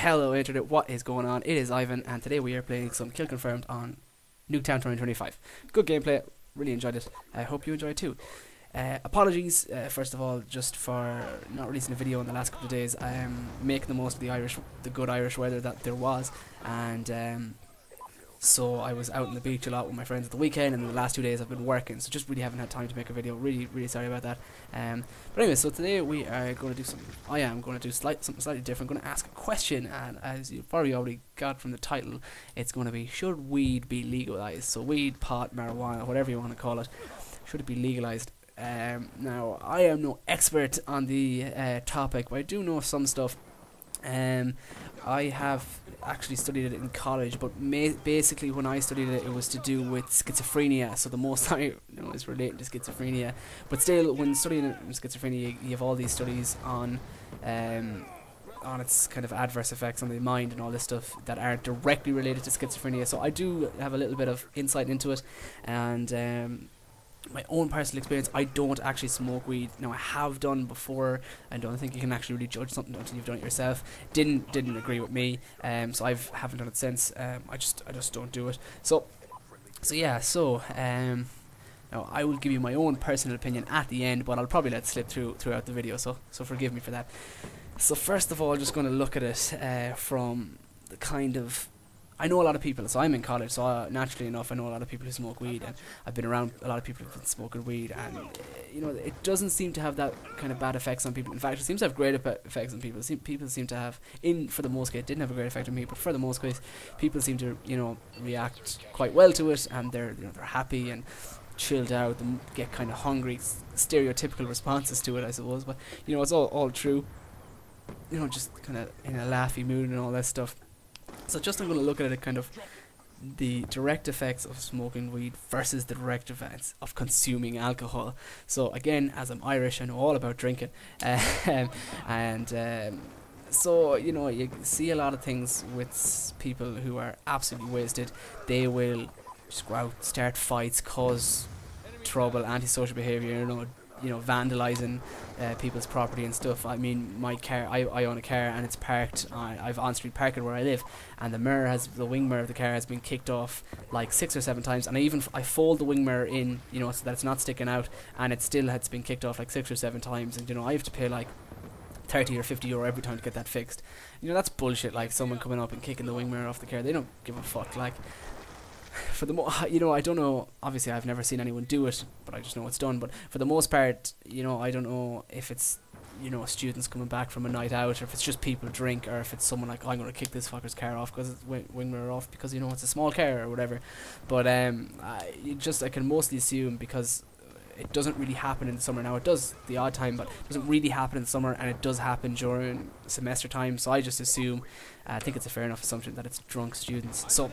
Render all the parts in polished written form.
Hello Internet, what is going on? It is Ivan, and today we are playing some Kill Confirmed on Nuketown 2025. Good gameplay, really enjoyed it. I hope you enjoy it too. Apologies, first of all, just for not releasing a video in the last couple of days. I am making the most of the good Irish weather that there was, and so I was out on the beach a lot with my friends at the weekend, and the last 2 days I've been working, so just really haven't had time to make a video. Really sorry about that. But anyway, so today we are going to do something. I am going to do something slightly different. I'm going to ask a question, and as you've probably already got from the title, it's going to be: should weed be legalized? So weed, pot, marijuana, whatever you want to call it, should it be legalized? Now, I am no expert on the topic, but I do know some stuff. I have actually studied it in college, but basically when I studied it, it was to do with schizophrenia. So the most I know is relating to schizophrenia. But still, when studying schizophrenia, you have all these studies on its kind of adverse effects on the mind and all this stuff that aren't directly related to schizophrenia. So I do have a little bit of insight into it, and my own personal experience, I don't actually smoke weed. Now, I have done before. I don't think you can actually really judge something until you've done it yourself. Didn't agree with me, so I haven't done it since. I just don't do it. So yeah. Now I will give you my own personal opinion at the end, but I'll probably let it slip throughout the video. So forgive me for that. So first of all, I'm just going to look at it from the kind of. I know a lot of people, so I'm in college, so naturally enough I know a lot of people who smoke weed, and I've been around a lot of people who've been smoking weed, and you know, it doesn't seem to have that kind of bad effects on people. In fact, it seems to have great effects on people. People seem to have, for the most case, it didn't have a great effect on me, but for the most case, people seem to, you know, react quite well to it, and they're happy and chilled out, and get kind of hungry, stereotypical responses to it, I suppose, but you know, it's all true, you know, just kind of in a laughy mood and all that stuff. So just I'm going to look at it kind of the direct effects of smoking weed versus the direct effects of consuming alcohol. So again, as I'm Irish, I know all about drinking, so you know, you see a lot of things with people who are absolutely wasted. They will just go out, start fights, cause trouble, antisocial behaviour, you know, vandalising people's property and stuff. I mean, my car, I own a car, and it's parked. I've on-street parking where I live, and the wing mirror of the car has been kicked off like 6 or 7 times, and I fold the wing mirror in, you know, so that it's not sticking out, and it still has been kicked off like 6 or 7 times, and you know, I have to pay like 30 or 50 euro every time to get that fixed. You know, that's bullshit. Like someone coming up and kicking the wing mirror off the car, they don't give a fuck. Like, for the you know, I don't know, obviously I've never seen anyone do it, but I just know it's done. But for the most part, you know, I don't know if it's, you know, students coming back from a night out, or if it's just people drink, or if it's someone like, oh, I'm going to kick this fucker's car off because it's wing mirror off because, you know, it's a small car or whatever. But I can mostly assume, because it doesn't really happen in the summer. Now, it does the odd time, but it doesn't really happen in the summer, and it does happen during semester time. So I just assume, I think it's a fair enough assumption that it's drunk students. So,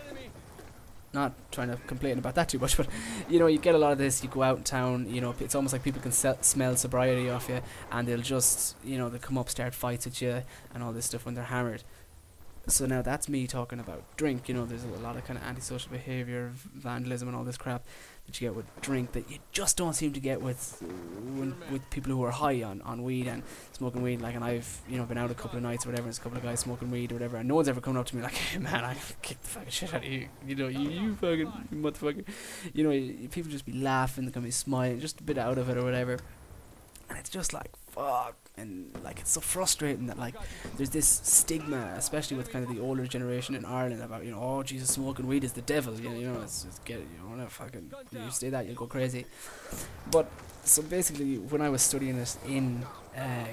not trying to complain about that too much, but you know, you get a lot of this. You go out in town, you know, it's almost like people can smell sobriety off you, and they'll just, you know, they'll come up, start fights at you and all this stuff when they're hammered. So now that's me talking about drink. You know, there's a lot of kind of antisocial behaviour, vandalism and all this crap that you get with drink that you just don't seem to get with people who are high on weed and smoking weed. Like, and I've, you know, been out a couple of nights or whatever, and there's a couple of guys smoking weed or whatever, and no one's ever come up to me like, hey man, I kicked the fucking shit out of you, you know, you fucking motherfucker. You know, people just be laughing, they're gonna be smiling, just a bit out of it or whatever, and it's just like, fuck. And like, it's so frustrating that like there's this stigma, especially with kind of the older generation in Ireland, about, you know, oh Jesus, smoking weed is the devil, you know, it's get, you know, whatever, fucking, you say that, you'll go crazy. But so basically, when I was studying it in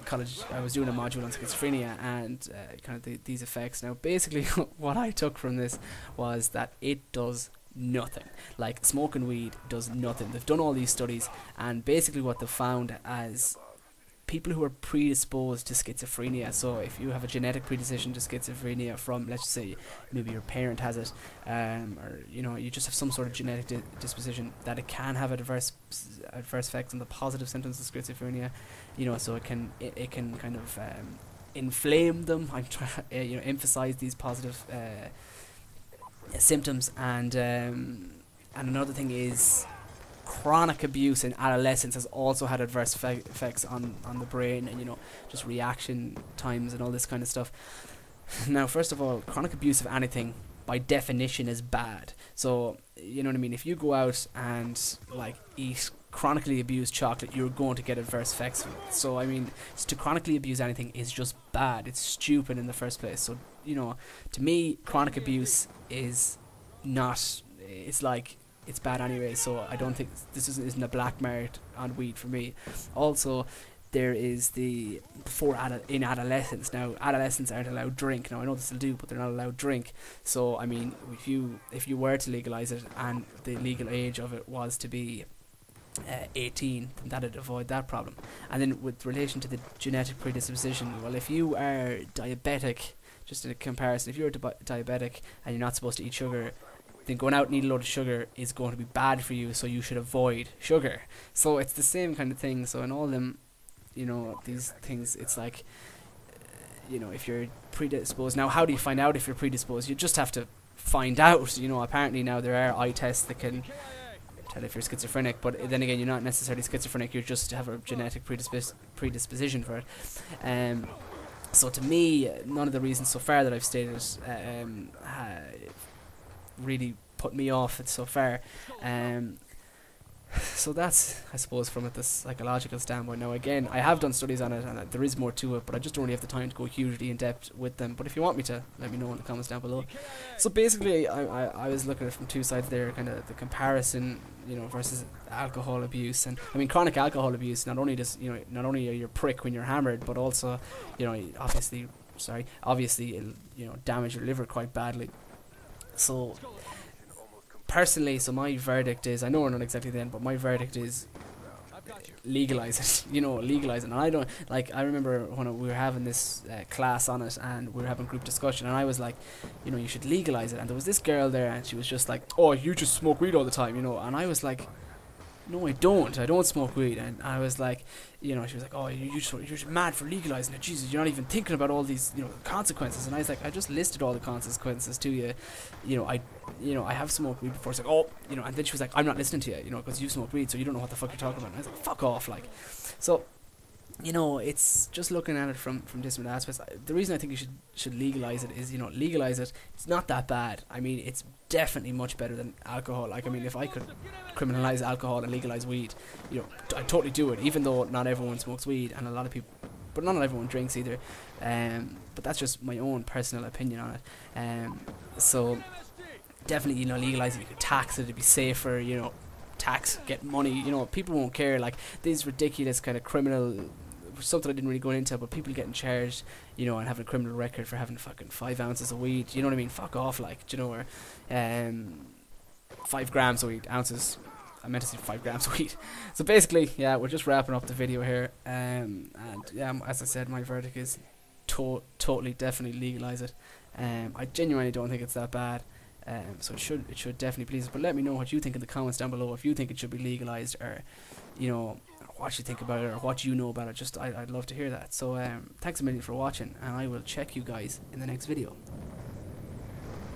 college, I was doing a module on schizophrenia and kind of these effects. Now basically what I took from this was that it does nothing. Like, smoking weed does nothing. They've done all these studies, and basically what they've found as people who are predisposed to schizophrenia, so if you have a genetic predisposition to schizophrenia from, let's say, maybe your parent has it, or, you know, you just have some sort of genetic disposition, that it can have adverse effects on the positive symptoms of schizophrenia, you know, so it can kind of inflame them. I'm trying to, you know, emphasize these positive symptoms, and another thing is, chronic abuse in adolescence has also had adverse effects on the brain, and, you know, just reaction times and all this kind of stuff. Now, first of all, chronic abuse of anything by definition is bad. So, you know what I mean? If you go out and like eat chronically abused chocolate, you're going to get adverse effects from it. So, I mean, to chronically abuse anything is just bad. It's stupid in the first place. So, you know, to me, chronic abuse is not. It's like it's bad anyway. So I don't think this isn't a black mark on weed for me. Also, there is the in adolescence. Now, adolescents aren't allowed drink. Now, I know this will do, but they're not allowed drink. So, I mean, if you were to legalise it and the legal age of it was to be 18, then that'd avoid that problem. And then with relation to the genetic predisposition, well, if you are diabetic, just in a comparison, if you're diabetic and you're not supposed to eat sugar, then going out and eat a load of sugar is going to be bad for you, so you should avoid sugar. So it's the same kind of thing. So in all them, you know, these things, it's like, you know, if you're predisposed. Now, how do you find out if you're predisposed? You just have to find out. You know, apparently now there are eye tests that can tell if you're schizophrenic, but then again, you're not necessarily schizophrenic, you just have a genetic predisposition for it. So to me, none of the reasons so far that I've stated really put me off it so far. So that's, I suppose, from the psychological standpoint. Now again, I have done studies on it, and there is more to it, but I just don't really have the time to go hugely in depth with them. But if you want me to, let me know in the comments down below. So basically, I was looking at it from two sides there, kind of the comparison, you know, versus alcohol abuse. And I mean, chronic alcohol abuse, not only are you a prick when you're hammered, but also, you know, obviously it'll, you know, damage your liver quite badly. So personally, so my verdict is, I know we're not exactly then, but my verdict is legalize it. You know, legalize it. And I don't, like, I remember when we were having this class on it, and we were having group discussion, and I was like, you know, you should legalize it. And there was this girl there, and she was just like, oh, you just smoke weed all the time, you know. And I was like, no, I don't smoke weed. And I was like, you know, she was like, oh, you're just mad for legalizing it. Jesus, you're not even thinking about all these, you know, consequences. And I was like, I just listed all the consequences to you. You know, I have smoked weed before. It's like, oh, you know, and then she was like, I'm not listening to you, you know, because you smoke weed, so you don't know what the fuck you're talking about. And I was like, fuck off, like. So, you know, it's just looking at it from different aspects. The reason I think you should legalize it is, you know, legalize it. It's not that bad. I mean, it's definitely much better than alcohol. Like, I mean, if I could criminalize alcohol and legalize weed, you know, I'd totally do it. Even though not everyone smokes weed, and a lot of people, but not everyone drinks either. But that's just my own personal opinion on it. So definitely, you know, legalize it. You could tax it. It'd be safer. You know, get money. You know, people won't care. Like these ridiculous kind of criminal. Something I didn't really go into, but people getting charged, you know, and having a criminal record for having fucking 5 ounces of weed. You know what I mean? Fuck off, like, do you know, or 5 grams of weed, ounces. I meant to say 5 grams of weed. So basically, yeah, we're just wrapping up the video here. And yeah, as I said, my verdict is totally, definitely legalize it. I genuinely don't think it's that bad. So it should definitely please us. But let me know what you think in the comments down below. If you think it should be legalized, or, you know, what you think about it, or what you know about it. Just I'd love to hear that. So thanks a million for watching, and I will check you guys in the next video.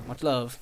Much love.